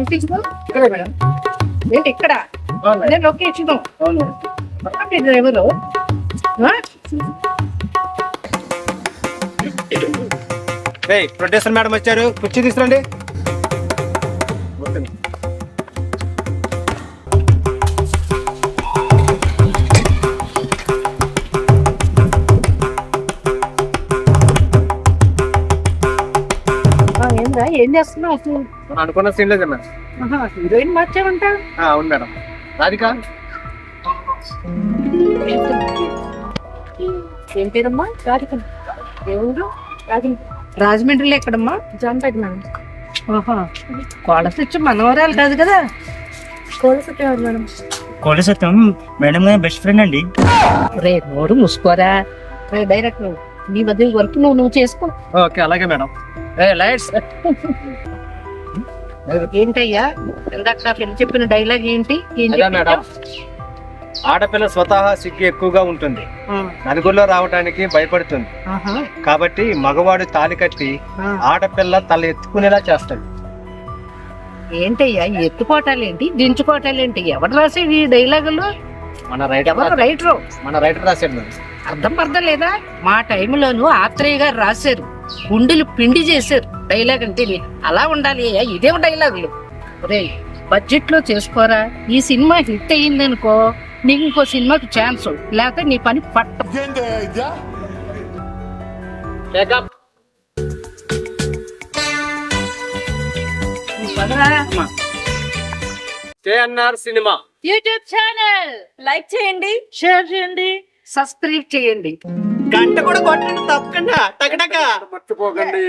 ఇక్కడే మేడం. ఏంటి ఇక్కడ అవును. అదే లొకేషన్ అవును. ఎవరు ప్రొడ్యూసర్ మేడం వచ్చారు, కుర్చీ తీసుకురండి. ఏందా ఏం చేస్తున్నావు అసలు? మనం అనుకున్న సీన్ లేదు మేడం. హీరోయిన్ మార్చావంట. అవును మేడం. రాధిక ఏం పేరమ్మా? రాధిక. ఎవరు? రాజమండ్రిలో ఎక్కడమ్మా? జాంపేట మేడం. ఆహా, కోడసొచ్చి మనవరాలు కాదు కదా? కోలసత్యం మేడం. కోడి సత్యం మేడం గారి బెస్ట్ ఫ్రెండ్ అండి. రే నోరు మూసుకోరా. రే డైరెక్టర్, నీ మధ్య వర్క్ నువ్వు చేసుకో. ఓకే అలాగే మేడం. లైట్స్. ఏంటయ్యా ఇందాక నా ఫ్రెండ్ చెప్పిన డైలాగ్ ఏంటి? ఏం అదే మేడం. చెప్పావు? ఆడపిల్ల స్వతహా సిగ్గు ఎక్కువగా ఉంటుంది, నలుగురిలో రావడానికి భయపడుతుంది. ఆహా, కాబట్టి మగవాడు తాళి కట్టి ఆడపిల్ల తల ఎత్తుకునేలా చేస్తాడు. ఏంటయ్యా ఎత్తుకోటాలేంటి దించుకోటాలేంటి? ఎవరు రాసేది ఈ డైలాగులు? మన రైటర్ ఎవరు రైటరు? రాశాడు మేడం. అర్థం పర్థం లేదా? మా టైంలోను ఆత్రేయ గారు రాశారు, గుండెలు పిండి చేశారు. డైలాగ్ అంటే అలా ఉండాలి అయ్యా, ఇదేం డైలాగులు? రే బడ్జెట్ లో చేసుకోరా. ఈ సినిమా హిట్ అయ్యింది అనుకో, నీకు ఇంకో సినిమాకి ఛాన్స్, లేకపోతే నీ పని పట్ట. KNR cinema YouTube channel like చేయండి, షేర్ చేయండి, సబ్స్క్రైబ్ చేయండి. గంట కూడా కొట్టండి తప్పకుండా. టకటక మర్చిపోకండి.